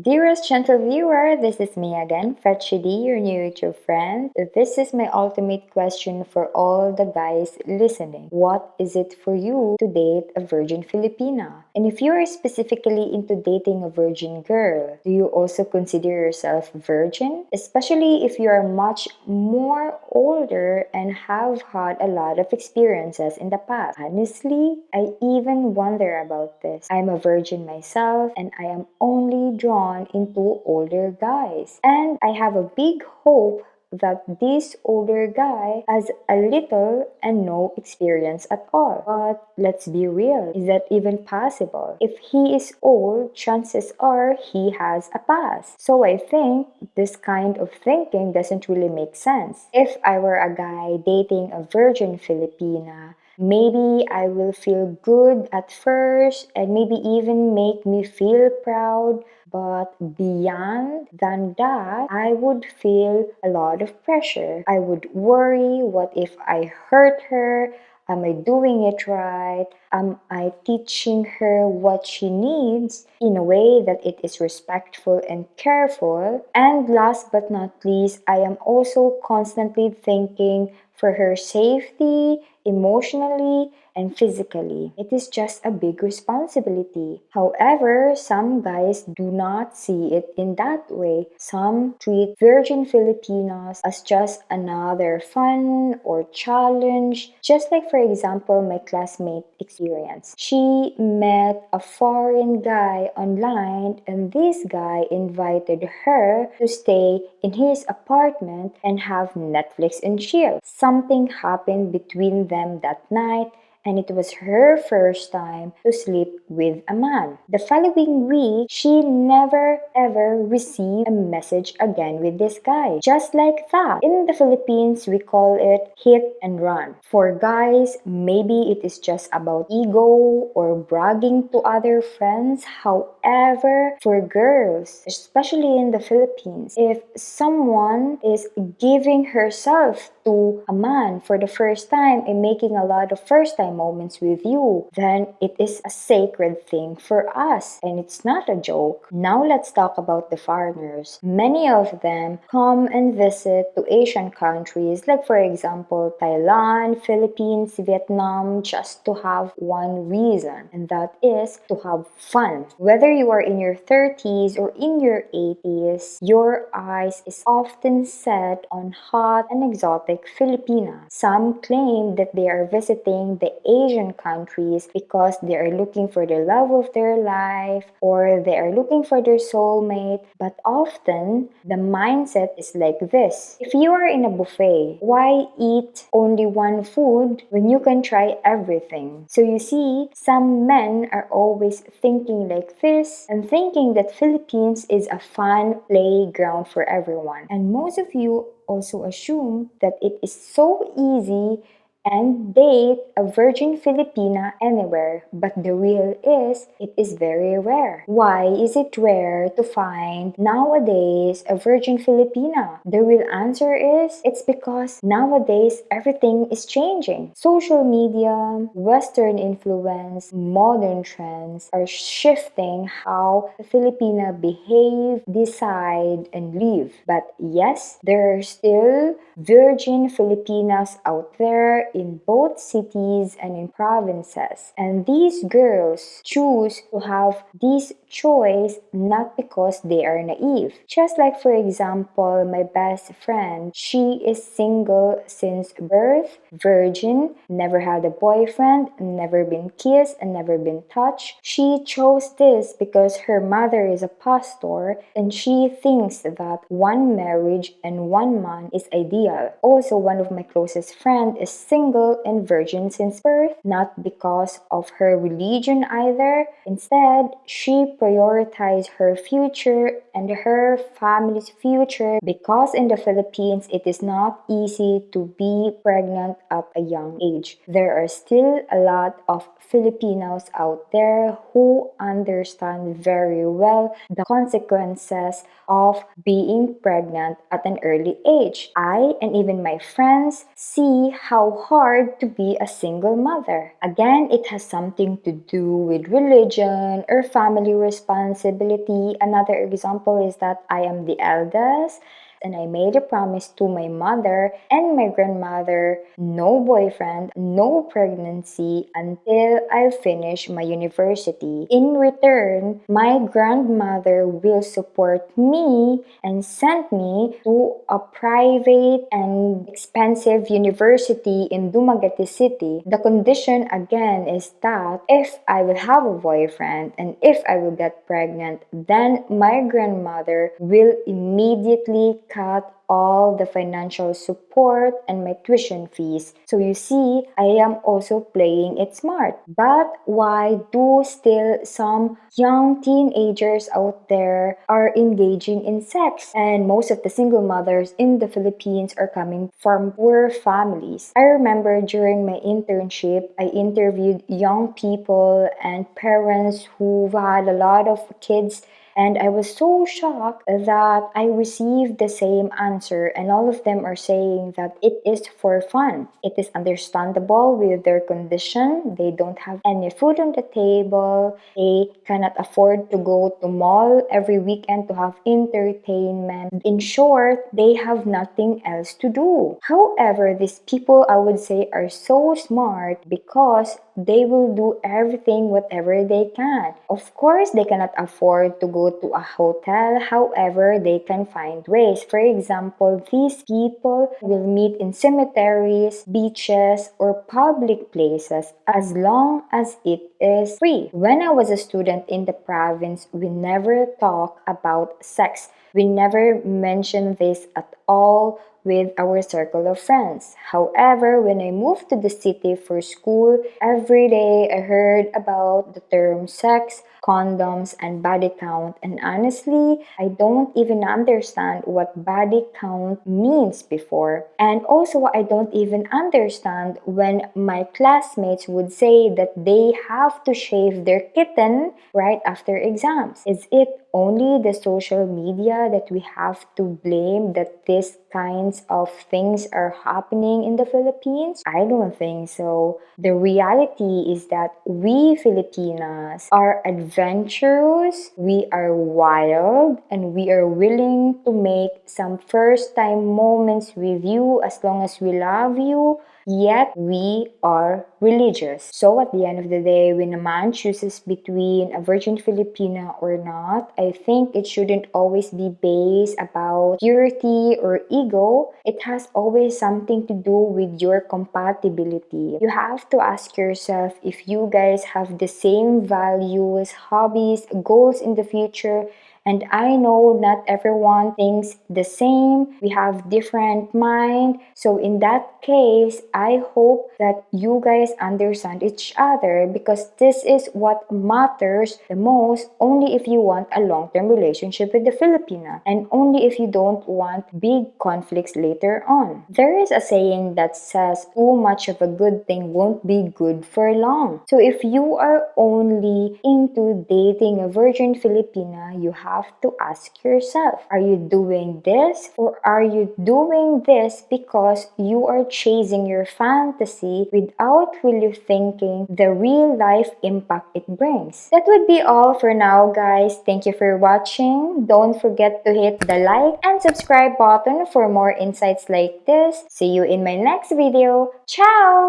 Dearest gentle viewer, this is me again, Fetchidi, your new YouTube friend. This is my ultimate question for all the guys listening. What is it for you to date a Virgin Filipina? And if you are specifically into dating a virgin girl, do you also consider yourself virgin? Especially if you are much more older and have had a lot of experiences in the past. Honestly, I even wonder about this. I'm a virgin myself and I am only drawn into older guys. And I have a big hope that this older guy has a little and no experience at all. But let's be real, is that even possible? If he is old, chances are he has a past. So I think this kind of thinking doesn't really make sense. If I were a guy dating a virgin Filipina, maybe I will feel good at first and maybe even make me feel proud. But beyond than that, I would feel a lot of pressure. I would worry, what if I hurt her? Am I doing it right? Am I teaching her what she needs in a way that it is respectful and careful? And last but not least, I am also constantly thinking for her safety, emotionally, and physically. It is just a big responsibility. However, some guys do not see it in that way. Some treat Virgin Filipinos as just another fun or challenge. Just like, for example, my classmate experience. She met a foreign guy online, and this guy invited her to stay in his apartment and have Netflix and chill. Something happened between them that night, and it was her first time to sleep with a man. The following week, she never ever received a message again with this guy. Just like that. In the Philippines, we call it hit and run. For guys, maybe it is just about ego or bragging to other friends. However, for girls, especially in the Philippines, if someone is giving herself to a man for the first time and making a lot of first time moments with you, then it is a sacred thing for us and it's not a joke. Now let's talk about the foreigners. Many of them come and visit to Asian countries like for example Thailand, Philippines, Vietnam, just to have one reason, and that is to have fun. Whether you are in your 30s or in your 80s, your eyes is often set on hot and exotic Filipina. Some claim that they are visiting the Asian countries because they are looking for the love of their life or they are looking for their soulmate, but often the mindset is like this. If you are in a buffet, why eat only one food when you can try everything? So you see, some men are always thinking like this and thinking that Philippines is a fun playground for everyone. And most of you also assume that it is so easy and date a Virgin Filipina anywhere, but the real is, it is very rare. Why is it rare to find nowadays a Virgin Filipina? The real answer is, it's because nowadays everything is changing. Social media, Western influence, modern trends are shifting how the Filipina behave, decide, and live. But yes, there are still Virgin Filipinas out there in both cities and in provinces. And these girls choose to have this choice not because they are naive. Just like for example, my best friend, she is single since birth, virgin, never had a boyfriend, never been kissed, and never been touched. She chose this because her mother is a pastor and she thinks that one marriage and one man is ideal. Also, one of my closest friends is single and virgin since birth, not because of her religion either. Instead, she prioritized her future and her family's future because in the Philippines, it is not easy to be pregnant at a young age. There are still a lot of Filipinos out there who understand very well the consequences of being pregnant at an early age. I and even my friends see how hard to be a single mother. Again, it has something to do with religion or family responsibility. Another example is that I am the eldest and I made a promise to my mother and my grandmother, no boyfriend, no pregnancy until I finish my university. In return, my grandmother will support me and send me to a private and expensive university in Dumaguete City. The condition again is that if I will have a boyfriend and if I will get pregnant, then my grandmother will immediately cut all the financial support and my tuition fees. So you see, I am also playing it smart. But why do still some young teenagers out there are engaging in sex? And most of the single mothers in the Philippines are coming from poor families. I remember during my internship, I interviewed young people and parents who had a lot of kids, and I was so shocked that I received the same answer, and all of them are saying that it is for fun. It is understandable with their condition. They don't have any food on the table. They cannot afford to go to mall every weekend to have entertainment. In short, they have nothing else to do. However, these people, I would say, are so smart because they will do everything whatever they can. Of course, they cannot afford to go to a hotel. However, they can find ways. For example, these people will meet in cemeteries, beaches, or public places as long as it is free. When I was a student in the province, we never talk about sex. We never mention this at all with our circle of friends. However, when I moved to the city for school, every day I heard about the term sex, condoms, and body count. And honestly, I don't even understand what body count means before. And also, I don't even understand when my classmates would say that they have to shave their kitten right after exams. Is it only the social media that we have to blame that these kinds of things are happening in the Philippines? I don't think so. The reality is that we Filipinas are adventurous, we are wild, and we are willing to make some first time moments with you as long as we love you. Yet we are religious. So at the end of the day, when a man chooses between a Virgin Filipina or not, I think it shouldn't always be based about purity or ego. It has always something to do with your compatibility. You have to ask yourself if you guys have the same values, hobbies, goals in the future. And I know not everyone thinks the same. We have different mind. So in that case, I hope that you guys understand each other because this is what matters the most only if you want a long-term relationship with the Filipina and only if you don't want big conflicts later on. There is a saying that says too much of a good thing won't be good for long. So if you are only into dating a Virgin Filipina, you have to ask yourself, are you doing this or are you doing this because you are chasing your fantasy without really thinking the real life impact it brings? That would be all for now, guys. Thank you for watching. Don't forget to hit the like and subscribe button for more insights like this. See you in my next video. Ciao!